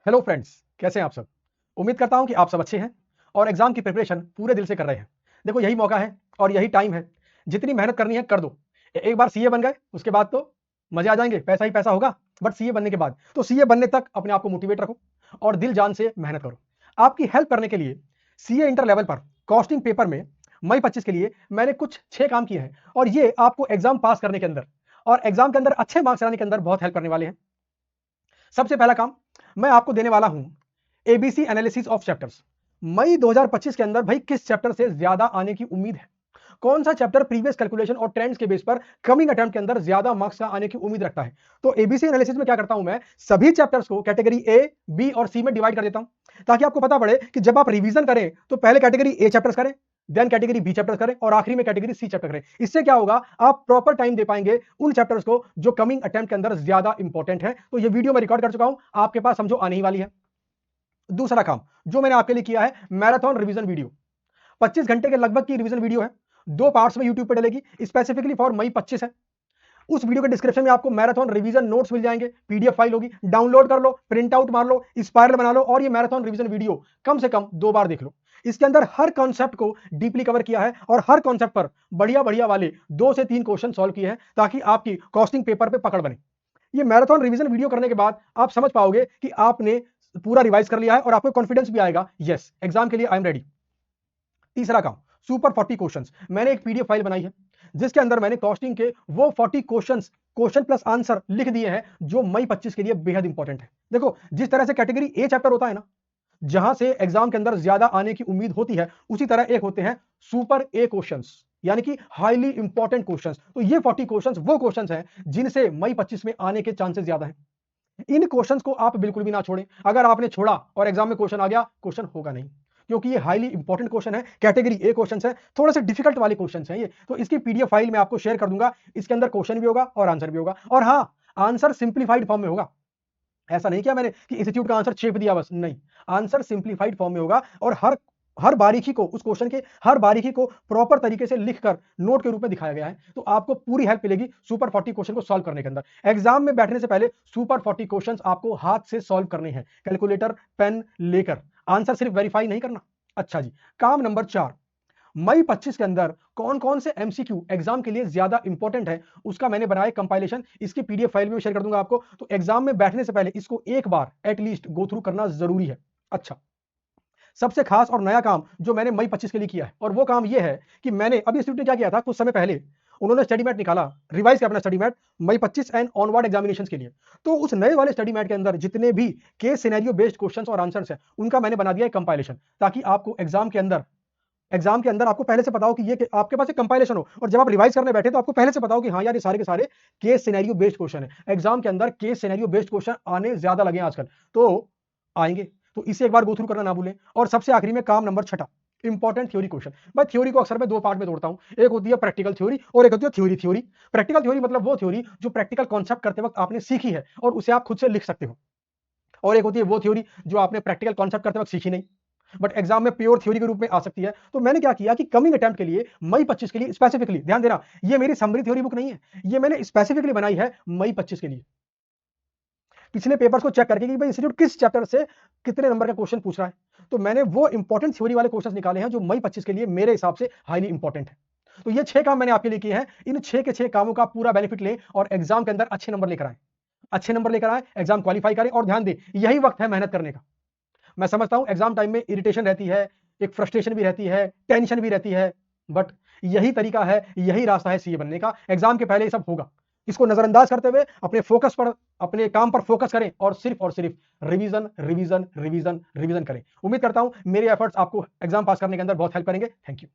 Hello friends, कैसे हैं आप सब। उम्मीद करता हूं कि आप सब अच्छे हैं और एग्जाम की प्रिपरेशन पूरे दिल से कर रहे हैं। देखो, यही मौका है और यही टाइम है। जितनी मेहनत करनी है कर दो। एक बार सीए बन गए उसके बाद तो मजे आ जाएंगे, पैसा ही पैसा होगा। बट सीए बनने के बाद तो सीए बनने तक अपने आप को मोटिवेट रखो और दिल जान से मेहनत करो। आपकी हेल्प करने के लिए सीए इंटर लेवल पर कॉस्टिंग पेपर में मई 25 के लिए मैंने कुछ 6 काम किए हैं और ये आपको एग्जाम पास करने के अंदर और एग्जाम के अंदर अच्छे मार्क्स लाने के अंदर बहुत हेल्प करने वाले हैं। सबसे पहला काम मैं आपको देने वाला हूं, एबीसी एनालिसिस ऑफ चैप्टर्स। मई 2025 के अंदर भाई किस चैप्टर से ज्यादा आने की उम्मीद है, कौन सा चैप्टर प्रीवियस कैलकुलेशन और ट्रेंड्स के बेस पर कमिंग अटेम्प्ट के अंदर ज्यादा मार्क्स का आने की उम्मीद रखता है। तो एबीसी एनालिसिस में क्या करता हूं, मैं सभी चैप्टर्स को कैटेगरी ए, बी और सी में डिवाइड कर देता हूं ताकि आपको पता पड़े कि जब आप रिवीजन करें तो पहले कैटेगरी ए चैप्टर्स करें, देन कैटेगरी बी चैप्टर्स करें और आखिरी में कैटेगरी सी चैप्टर करें। इससे क्या होगा, आप प्रॉपर टाइम दे पाएंगे उन चैप्टर्स को जो कमिंग अटेम्प्ट के अंदर ज्यादा इंपॉर्टेंट है। तो ये वीडियो मैं रिकॉर्ड कर चुका हूं, आपके पास समझो आने ही वाली है। दूसरा काम जो मैंने आपके लिए किया है, मैराथन रिवीजन वीडियो। 25 घंटे के लगभग की रिवीजन वीडियो है, 2 पार्ट्स में यूट्यूब पर डलेगी, स्पेसिफिकली फॉर मई 25 है। उस वीडियो के डिस्क्रिप्शन में आपको मैराथन रिवीजन नोट्स मिल जाएंगे, पीडीएफ फाइल होगी, डाउनलोड कर लो, प्रिंट आउट मार लो, स्पाइरल बना लो और ये मैराथन रिवीजन वीडियो कम से कम 2 बार देख लो। इसके अंदर हर कॉन्सेप्ट को डीपली कवर किया है और हर कॉन्सेप्ट पर बढ़िया बढ़िया वाले 2 से 3 क्वेश्चन सॉल्व किए हैं ताकि आपकी कॉस्टिंग पेपर पे पकड़ बने। ये मैराथन रिवीजन वीडियो करने के बाद आप समझ पाओगे कि आपने पूरा रिवाइज कर लिया है और आपको कॉन्फिडेंस भी आएगा, यस एग्जाम के लिए आई एम रेडी। तीसरा काम, सुपर 40 क्वेश्चंस। मैंने एक पीडीएफ फाइल बनाई है जिसके अंदर मैंने कॉस्टिंग के वो 40 क्वेश्चंस, क्वेश्चन प्लस आंसर लिख दिए हैं जो मई 25 के लिए बेहद इंपॉर्टेंट है। देखो, जिस तरह से कैटेगरी ए चैप्टर होता है ना, जहां से एग्जाम के अंदर ज्यादा आने की उम्मीद होती है, उसी तरह एक होते हैं सुपर ए क्वेश्चंस, यानी कि हाईली इंपॉर्टेंट क्वेश्चंस। तो ये 40 क्वेश्चंस वो क्वेश्चंस हैं जिनसे मई 25 में आने के चांसेस ज्यादा हैं। इन क्वेश्चंस को आप बिल्कुल भी ना छोड़ें। अगर आपने छोड़ा और एग्जाम में क्वेश्चन आ गया, क्वेश्चन होगा नहीं, क्योंकि ये हाईली इंपॉर्टेंट क्वेश्चन है, कैटेगरी ए क्वेश्चंस है, थोड़े से डिफिकल्ट वाले क्वेश्चंस हैं ये। तो इसकी पीडीएफ फाइल मैं आपको शेयर कर दूंगा, इसके अंदर क्वेश्चन भी होगा और आंसर भी होगा। और हाँ, आंसर सिंप्लीफाइड फॉर्म में होगा। ऐसा नहीं किया मैंने कि इंस्टीट्यूट का आंसर चेप दिया बस, नहीं, आंसर सिंप्लीफाइड फॉर्म में होगा और हर हर बारीकी को, उस क्वेश्चन के हर बारीकी को प्रॉपर तरीके से लिखकर नोट के रूप में दिखाया गया है। तो आपको पूरी हेल्प मिलेगी सुपर 40 क्वेश्चन को सॉल्व करने के अंदर। एग्जाम में बैठने से पहले सुपर 40 क्वेश्चंस आपको हाथ से सॉल्व करने हैं, कैलकुलेटर पेन लेकर, आंसर सिर्फ वेरीफाई नहीं करना। अच्छा जी, काम नंबर 4, मई 25 के अंदर कौन कौन से एमसीक्यू एग्जाम के लिए ज्यादा इंपॉर्टेंट है उसका मैंने बनाया कंपाइलेशन, इसकी पीडीएफ फाइल में शेयर कर दूंगा आपको। तो एग्जाम में बैठने से पहले इसको एक बार एटलीस्ट गो थ्रू करना जरूरी है। अच्छा, सबसे खास और नया काम जो मैंने मई 25 के लिए किया है, और वो काम ये है कि मैंने अभी इंस्टीट्यूट ने क्या किया था, कुछ समय पहले उन्होंने स्टडी मैट निकाला, रिवाइज किया अपना स्टडी मैट मई 25 एंड ऑनवर्ड एग्जामिनेशन के लिए। तो उस नए वाले स्टडी मैट के अंदर जितने भी केस सिनेरियो बेस्ड क्वेश्चंस और आंसर्स हैं, उनका मैंने बना दिया है कंपाइलेशन, ताकि आपको एग्जाम के अंदर आपको पहले से पता हो कि ये आपके पास एक कंपाइलेशन हो, और जब आप रिवाइज करने बैठे तो आपको पहले से पता हो कि हाँ यार, ये सारे के सारे केस सिनेरियो बेस्ड क्वेश्चन है। एग्जाम के अंदर केस सिनेरियो बेस्ड क्वेश्चन आने ज्यादा लगे आजकल, तो आएंगे, तो इसे एक बार गो थ्रू करना ना भूलें। और सबसे आखिरी में काम नंबर 6, इंपॉर्टेंट थ्योरी क्वेश्चन। मैं थ्योरी को अक्सर मैं 2 पार्ट में तोड़ता हूं, एक होती है प्रैक्टिकल थ्योरी और एक होती है थ्योरी थ्योरी। प्रैक्टिकल थ्योरी मतलब वो थ्योरी जो प्रैक्टिकल कॉन्सेप्ट करते वक्त आपने सीखी है और उसे आप खुद से लिख सकते हो, और एक होती है वो थ्योरी जो आपने प्रैक्टिकल कॉन्सेप्ट करते वक्त सीखी नहीं, बट एग्जाम में प्योर थ्योरी के रूप में आ सकती है। तो मैंने क्या किया कि कमिंग अटेम्प्ट के लिए मई 25 के लिए स्पेसिफिकली, ध्यान देना, ये मेरी समरी थ्योरी बुक नहीं है, ये मैंने स्पेसिफिकली बनाई है मई 25 के लिए, पिछले पेपर्स को चेक करके कि भाई इंस्टीट्यूट किस चैप्टर से कितने नंबर का क्वेश्चन पूछ रहा है। तो मैंने वो इंपॉर्टेंट थ्योरी वाले क्वेश्चंस निकाले हैं जो मई 25 के लिए मेरे हिसाब से हाईली इंपॉर्टेंट है। तो ये 6 काम मैंने आपके लिए किए हैं, इन 6 के 6 कामों का पूरा बेनिफिट लें और एग्जाम के अंदर अच्छे नंबर लेकर आए, अच्छे नंबर लेकर आए, एग्जाम क्वालिफाई करें। और ध्यान दें, यही वक्त है मेहनत करने का। मैं समझता हूं एग्जाम टाइम में इरिटेशन रहती है, एक फ्रस्ट्रेशन भी रहती है, टेंशन भी रहती है, बट यही तरीका है, यही रास्ता है सीए बनने का। एग्जाम के पहले ये सब होगा, इसको नजरअंदाज करते हुए अपने फोकस पर, अपने काम पर फोकस करें और सिर्फ रिवीजन रिवीजन रिवीजन रिवीजन करें। उम्मीद करता हूं मेरे एफर्ट्स आपको एग्जाम पास करने के अंदर बहुत हेल्प करेंगे। Thank you.